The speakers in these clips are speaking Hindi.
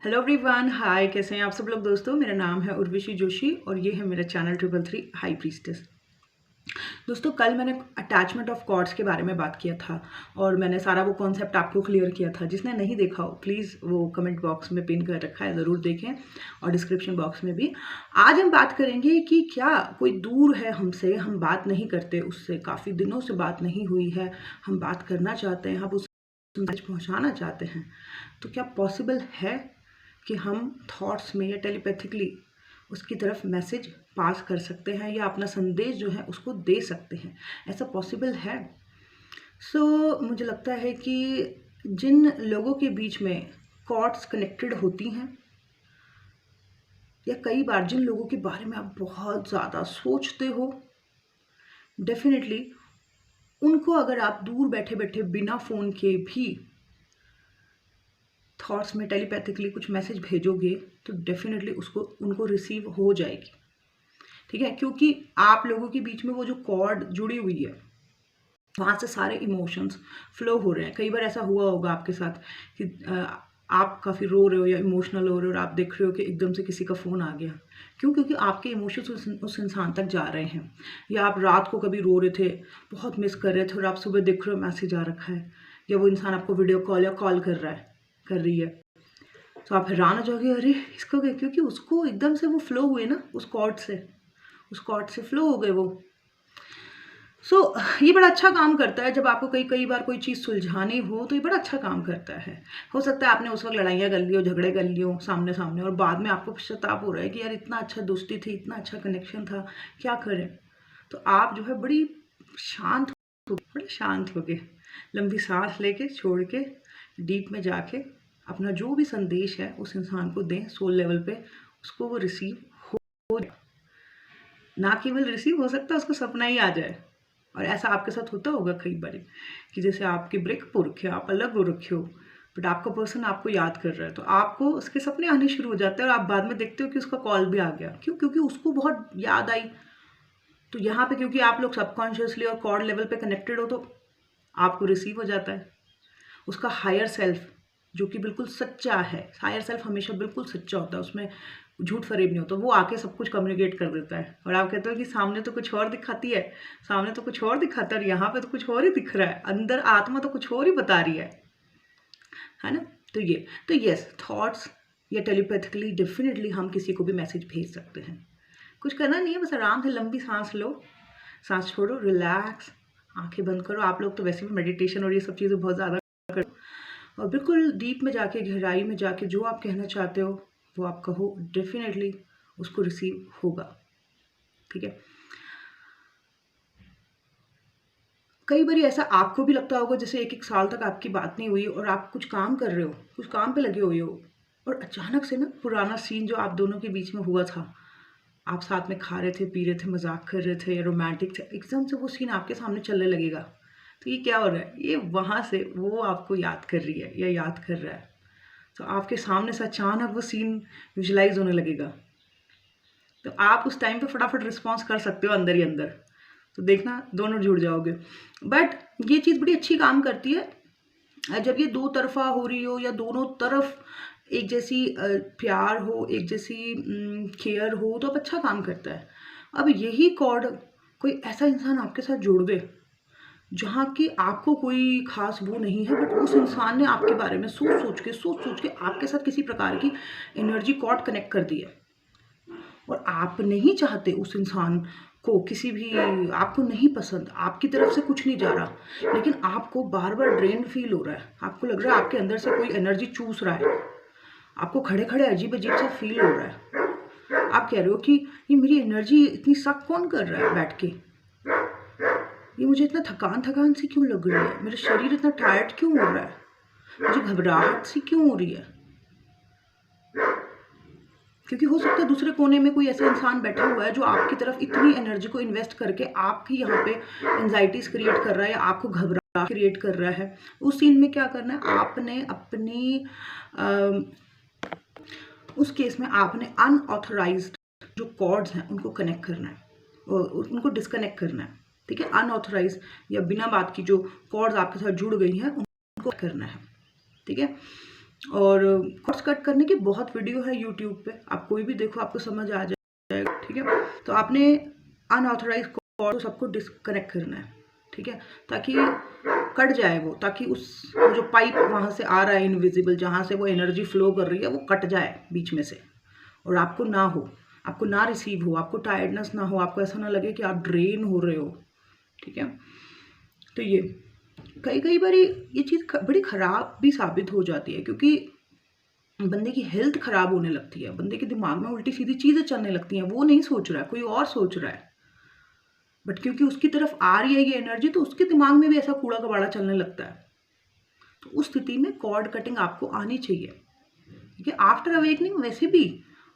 हेलो एवरीवन, हाय। कैसे हैं आप सब लोग दोस्तों। मेरा नाम है उर्वशी जोशी और ये है मेरा चैनल 333 हाई प्रीस्टेस। दोस्तों, कल मैंने अटैचमेंट ऑफ कॉर्ड्स के बारे में बात किया था और मैंने सारा वो कॉन्सेप्ट आपको क्लियर किया था। जिसने नहीं देखा हो प्लीज़ वो कमेंट बॉक्स में पिन कर रखा है, ज़रूर देखें, और डिस्क्रिप्शन बॉक्स में भी। आज हम बात करेंगे कि क्या कोई दूर है हमसे, हम बात नहीं करते उससे, काफ़ी दिनों से बात नहीं हुई है, हम बात करना चाहते हैं, हम उस मैसेज पहुंचाना चाहते हैं, तो क्या पॉसिबल है कि हम थॉट्स में या टेलीपैथिकली उसकी तरफ मैसेज पास कर सकते हैं या अपना संदेश जो है उसको दे सकते हैं? ऐसा पॉसिबल है? मुझे लगता है कि जिन लोगों के बीच में कॉर्ड्स कनेक्टेड होती हैं, या कई बार जिन लोगों के बारे में आप बहुत ज़्यादा सोचते हो, डेफिनेटली उनको अगर आप दूर बैठे बैठे बिना फ़ोन के भी थॉट्स में टेलीपैथिकली कुछ मैसेज भेजोगे तो डेफिनेटली उसको उनको रिसीव हो जाएगी। ठीक है, क्योंकि आप लोगों के बीच में वो जो कॉर्ड जुड़ी हुई है, वहाँ से सारे इमोशंस फ्लो हो रहे हैं। कई बार ऐसा हुआ होगा आपके साथ कि आप काफ़ी रो रहे हो या इमोशनल हो रहे हो और आप देख रहे हो कि एकदम से किसी का फ़ोन आ गया। क्यों? क्योंकि आपके इमोशंस उस इंसान तक जा रहे हैं। या आप रात को कभी रो रहे थे, बहुत मिस कर रहे थे, और आप सुबह देख रहे हो मैसेज आ रखा है, या वो इंसान आपको वीडियो कॉल या कॉल कर रही है, तो आप हैरान हो जाओगे, अरे इसको क्या? क्योंकि उसको एकदम से वो फ्लो हुए ना, उस कॉर्ड से फ्लो हो गए वो। ये बड़ा अच्छा काम करता है। जब आपको कई कई बार कोई चीज़ सुलझानी हो तो ये बड़ा अच्छा काम करता है। हो सकता है आपने उस वक्त लड़ाइयाँ कर ली हो, झगड़े कर लिए हो सामने सामने, और बाद में आपको पश्चाताप हो रहा है कि यार इतना अच्छा दोस्ती थी, इतना अच्छा कनेक्शन था, क्या करें। तो आप जो है बड़े शांत हो के लंबी सांस लेके छोड़ के डीप में जाके अपना जो भी संदेश है उस इंसान को दें, सोल लेवल पे उसको वो रिसीव हो जाए। ना केवल रिसीव हो सकता, उसको सपना ही आ जाए। और ऐसा आपके साथ होता होगा कई बार कि जैसे आपके ब्रेकअप हो रखे हो, आप अलग हो रखे हो, बट आपका पर्सन आपको याद कर रहा है, तो आपको उसके सपने आने शुरू हो जाते हैं और आप बाद में देखते हो कि उसका कॉल भी आ गया। क्यों? क्योंकि उसको बहुत याद आई। तो यहाँ पे क्योंकि आप लोग सबकॉन्शियसली और कॉर्ड लेवल पे कनेक्टेड हो, तो आपको रिसीव हो जाता है। उसका हायर सेल्फ जो कि बिल्कुल सच्चा है, हायर सेल्फ हमेशा बिल्कुल सच्चा होता है, उसमें झूठ फरेब नहीं होता, वो आके सब कुछ कम्युनिकेट कर देता है। और आप कहते हो कि सामने तो कुछ और दिखाती है, सामने तो कुछ और दिखाता है और यहाँ पे तो कुछ और ही दिख रहा है, अंदर आत्मा तो कुछ और ही बता रही है ना। तो यस, थॉट्स या टेलीपैथिकली डेफिनेटली हम किसी को भी मैसेज भेज सकते हैं। कुछ करना नहीं है, बस आराम से लंबी सांस लो, सांस छोड़ो, रिलैक्स, आंखें बंद करो। आप लोग तो वैसे भी मेडिटेशन और ये सब चीज़ें बहुत ज़्यादा करो, और बिल्कुल डीप में जाके, गहराई में जाके जो आप कहना चाहते हो वो आप कहो, डेफिनेटली उसको रिसीव होगा। ठीक है। कई बार ऐसा आपको भी लगता होगा जैसे एक एक साल तक आपकी बात नहीं हुई और आप कुछ काम कर रहे हो, कुछ काम पे लगे हुए हो, और अचानक से ना पुराना सीन जो आप दोनों के बीच में हुआ था, आप साथ में खा रहे थे, पी रहे थे, मजाक कर रहे थे या रोमांटिक थे, एकदम से वो सीन आपके सामने चलने लगेगा। तो ये क्या हो रहा है? ये वहाँ से वो आपको याद कर रही है या याद कर रहा है, तो आपके सामने से अचानक वो सीन विजुलाइज होने लगेगा। तो आप उस टाइम पे फटाफट रिस्पॉन्स कर सकते हो अंदर ही अंदर, तो देखना दोनों जुड़ जाओगे। बट ये चीज़ बड़ी अच्छी काम करती है जब ये दो तरफा हो रही हो, या दोनों तरफ एक जैसी प्यार हो, एक जैसी केयर हो, तो अब अच्छा काम करता है। अब यही कॉर्ड कोई ऐसा इंसान आपके साथ जोड़ दे जहाँ की आपको कोई खास वो नहीं है, बट उस इंसान ने आपके बारे में सोच सोच के आपके साथ किसी प्रकार की एनर्जी कॉर्ड कनेक्ट कर दी है, और आप नहीं चाहते उस इंसान को, किसी भी आपको नहीं पसंद, आपकी तरफ से कुछ नहीं जा रहा, लेकिन आपको बार बार ड्रेन फील हो रहा है, आपको लग रहा है आपके अंदर से कोई एनर्जी चूस रहा है, आपको खड़े खड़े अजीब अजीब सा फील हो रहा है। आप कह रहे हो कि ये मेरी एनर्जी इतनी सक कौन कर रहा है बैठ के, ये मुझे इतना थकान थकान सी क्यों लग रही है, मेरा शरीर इतना टायर्ड क्यों हो रहा है, मुझे घबराहट सी क्यों हो रही है। क्योंकि हो सकता है दूसरे कोने में कोई ऐसा इंसान बैठा हुआ है जो आपकी तरफ इतनी एनर्जी को इन्वेस्ट करके आपकी यहाँ पे एंजाइटीज क्रिएट कर रहा है, या आपको घबराहट क्रिएट कर रहा है। उस सीन में क्या करना है, आपने अपनी उस केस में आपने अनऑथराइज्ड जो कॉर्ड्स हैं उनको कनेक्ट करना है और उनको डिस्कनेक्ट करना है। ठीक है, अनऑथराइज या बिना बात की जो कॉर्ड्स आपके साथ जुड़ गई हैं उनको करना है। ठीक है, और कॉर्ड्स कट करने की बहुत वीडियो है यूट्यूब पे, आप कोई भी देखो आपको समझ आ जाएगा, ठीक है। तो आपने अनऑथराइज कॉर्ड सबको डिस्कनेक्ट करना है, ठीक है, ताकि कट जाए वो, ताकि उस वो जो पाइप वहाँ से आ रहा है इनविजिबल, जहाँ से वो एनर्जी फ्लो कर रही है, वो कट जाए बीच में से, और आपको ना हो, आपको ना रिसीव हो, आपको टायर्डनेस ना हो, आपको ऐसा ना लगे कि आप ड्रेन हो रहे हो, ठीक है। तो ये कई बार ये चीज़ बड़ी ख़राब भी साबित हो जाती है, क्योंकि बंदे की हेल्थ ख़राब होने लगती है, बंदे के दिमाग में उल्टी सीधी चीज़ें चलने लगती हैं, वो नहीं सोच रहा है, कोई और सोच रहा है, बट क्योंकि उसकी तरफ आ रही है ये एनर्जी, तो उसके दिमाग में भी ऐसा कूड़ा कबाड़ा चलने लगता है। तो उस स्थिति में कॉर्ड कटिंग आपको आनी चाहिए, ठीक है। आफ्टर अवेकनिंग वैसे भी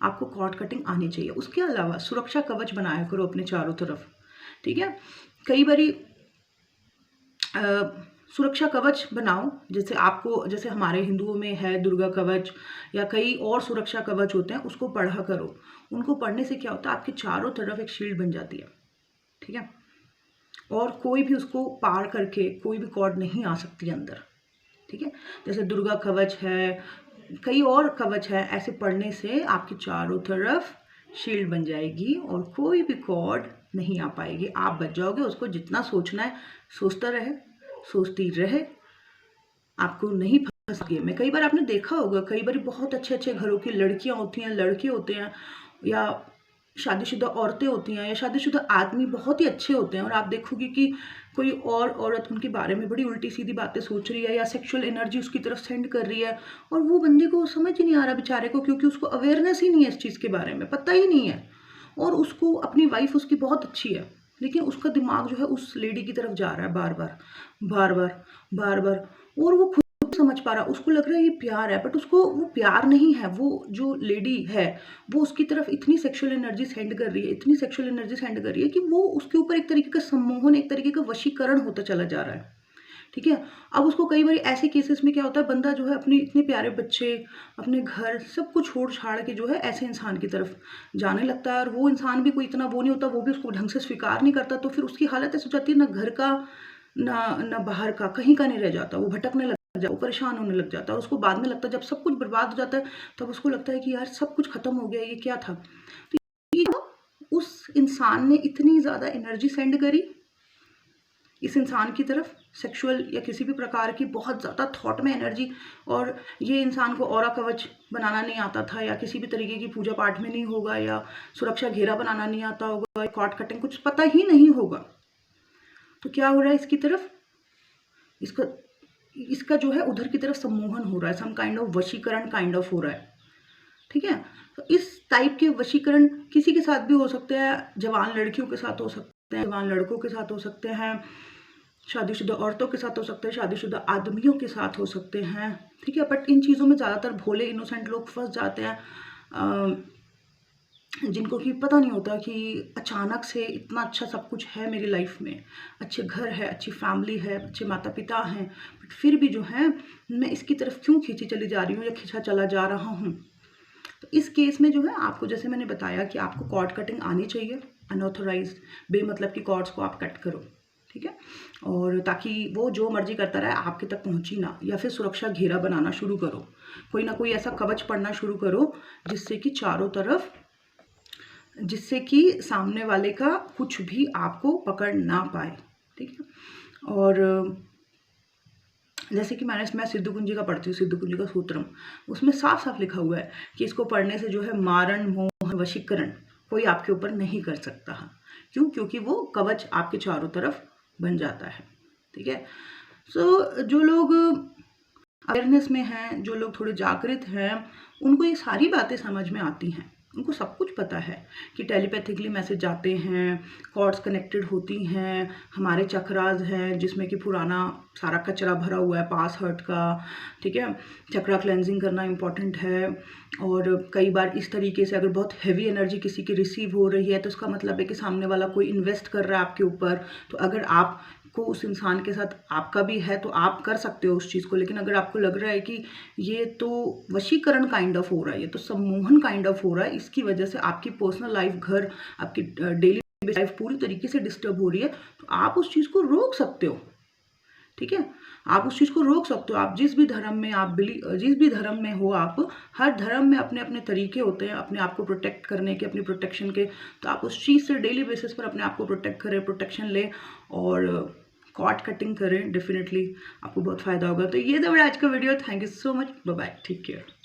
आपको कॉर्ड कटिंग आनी चाहिए। उसके अलावा सुरक्षा कवच बनाया करो अपने चारों तरफ, ठीक है। कई बारी सुरक्षा कवच बनाओ, जैसे आपको, जैसे हमारे हिंदुओं में है दुर्गा कवच, या कई और सुरक्षा कवच होते हैं, उसको पढ़ा करो। उनको पढ़ने से क्या होता है, आपके चारों तरफ एक शील्ड बन जाती है, ठीक है, और कोई भी उसको पार करके कोई भी कॉर्ड नहीं आ सकती अंदर, ठीक है। जैसे दुर्गा कवच है, कई और कवच है, ऐसे पढ़ने से आपके चारों तरफ शील्ड बन जाएगी और कोई भी कॉर्ड नहीं आ पाएगी, आप बच जाओगे। उसको जितना सोचना है सोचता रहे, सोचती रहे, आपको नहीं फंसगे में। कई बार आपने देखा होगा, कई बार बहुत अच्छे अच्छे घरों की लड़कियां होती हैं, लड़के होते हैं, या शादीशुदा औरतें होती हैं, या शादीशुदा आदमी बहुत ही अच्छे होते हैं, और आप देखोगे कि कोई और औरत उनके बारे में बड़ी उल्टी सीधी बातें सोच रही है, या सेक्सुअल एनर्जी उसकी तरफ सेंड कर रही है, और वो बंदे को समझ ही नहीं आ रहा बेचारे को, क्योंकि उसको अवेयरनेस ही नहीं है इस चीज़ के बारे में, पता ही नहीं है। और उसको अपनी वाइफ उसकी बहुत अच्छी है, लेकिन उसका दिमाग जो है उस लेडी की तरफ जा रहा है बार बार बार बार बार बार, और वो खुद नहीं समझ पा रहा। उसको लग रहा है ये प्यार है, बट उसको वो प्यार नहीं है। वो जो लेडी है वो उसकी तरफ इतनी सेक्सुअल एनर्जी सेंड कर रही है, इतनी सेक्सुअल एनर्जी सेंड कर रही है, कि वो उसके ऊपर एक तरीके का सम्मोहन, एक तरीके का वशीकरण होता चला जा रहा है, ठीक है। अब उसको कई बार ऐसे केसेस में क्या होता है, बंदा जो है अपने इतने प्यारे बच्चे, अपने घर, सब कुछ छोड़ छाड़ के जो है ऐसे इंसान की तरफ जाने लगता है, और वो इंसान भी कोई इतना वो नहीं होता, वो भी उसको ढंग से स्वीकार नहीं करता। तो फिर उसकी हालत ऐसी हो जाती है, ना घर का ना बाहर का, कहीं का नहीं रह जाता, वो भटकने लग जाता, वो परेशान होने लग जाता है। और उसको बाद में लगता है, जब सब कुछ बर्बाद हो जाता है, तब उसको लगता है कि यार सब कुछ खत्म हो गया, ये क्या था। तो ये उस इंसान ने इतनी ज़्यादा एनर्जी सेंड करी इस इंसान की तरफ, सेक्सुअल या किसी भी प्रकार की बहुत ज़्यादा थॉट में एनर्जी, और ये इंसान को ऑरा कवच बनाना नहीं आता था, या किसी भी तरीके की पूजा पाठ में नहीं होगा, या सुरक्षा घेरा बनाना नहीं आता होगा, कॉर्ड कटिंग कुछ पता ही नहीं होगा। तो क्या हो रहा है इसकी तरफ, इसका इसका जो है उधर की तरफ सम्मोहन हो रहा है, सम काइंड ऑफ वशीकरण काइंड ऑफ हो रहा है, ठीक है। तो इस टाइप के वशीकरण किसी के साथ भी हो सकते हैं, जवान लड़कियों के साथ हो सकते हैं, जवान लड़कों के साथ हो सकते हैं, शादीशुदा औरतों के साथ हो सकते हैं, शादीशुदा आदमियों के साथ हो सकते हैं, ठीक है। बट इन चीज़ों में ज़्यादातर भोले इनोसेंट लोग फंस जाते हैं, जिनको कि पता नहीं होता कि अचानक से इतना अच्छा सब कुछ है मेरी लाइफ में, अच्छे घर है, अच्छी फैमिली है, अच्छे माता पिता हैं, बट फिर भी जो है मैं इसकी तरफ क्यों खींची चली जा रही हूँ, या खींचा चला जा रहा हूँ। तो इस केस में जो है आपको, जैसे मैंने बताया कि आपको कॉर्ड कटिंग आनी चाहिए, अनऑथोराइज्ड बेमतलब की कॉर्ड्स को आप कट करो, ठीक है, और ताकि वो जो मर्जी करता रहे आपके तक पहुंची ना। या फिर सुरक्षा घेरा बनाना शुरू करो, कोई ना कोई ऐसा कवच पढ़ना शुरू करो जिससे कि चारों तरफ, जिससे कि सामने वाले का कुछ भी आपको पकड़ ना पाए, ठीक है। और जैसे कि मैं सिद्धू कुंजी का पढ़ती हूँ, सिद्धू कुंजी का सूत्रम, उसमें साफ साफ लिखा हुआ है कि इसको पढ़ने से जो है मारण मोह वशीकरण कोई आपके ऊपर नहीं कर सकता है। क्यों? क्योंकि वो कवच आपके चारों तरफ बन जाता है, ठीक है। सो जो लोग अवेयरनेस में हैं, जो लोग थोड़े जागृत हैं, उनको ये सारी बातें समझ में आती हैं, उनको सब कुछ पता है कि टेलीपैथिकली मैसेज जाते हैं, कॉर्ड्स कनेक्टेड होती हैं, हमारे चक्रास हैं जिसमें कि पुराना सारा कचरा भरा हुआ है पास हर्ट का, ठीक है। चक्रा क्लेंजिंग करना इम्पॉर्टेंट है। और कई बार इस तरीके से अगर बहुत हैवी एनर्जी किसी की रिसीव हो रही है, तो उसका मतलब है कि सामने वाला कोई इन्वेस्ट कर रहा है आपके ऊपर। तो अगर आप को उस इंसान के साथ आपका भी है तो आप कर सकते हो उस चीज़ को, लेकिन अगर आपको लग रहा है कि ये तो वशीकरण काइंड ऑफ हो रहा है, ये तो सम्मोहन काइंड ऑफ हो रहा है, इसकी वजह से आपकी पर्सनल लाइफ, घर, आपकी डेली लाइफ पूरी तरीके से डिस्टर्ब हो रही है, तो आप उस चीज़ को रोक सकते हो, ठीक है, आप उस चीज़ को रोक सकते हो। आप जिस भी धर्म में आप जिस भी धर्म में हो आप, हर धर्म में अपने अपने तरीके होते हैं अपने आप को प्रोटेक्ट करने के, अपनी प्रोटेक्शन के। तो आप उस चीज़ से डेली बेसिस पर अपने आप को प्रोटेक्ट करें, प्रोटेक्शन लें और कॉर्ड कटिंग करें। डेफिनेटली आपको बहुत फ़ायदा होगा। तो ये था मेरा आज का video. Thank you so much. Bye bye, take care.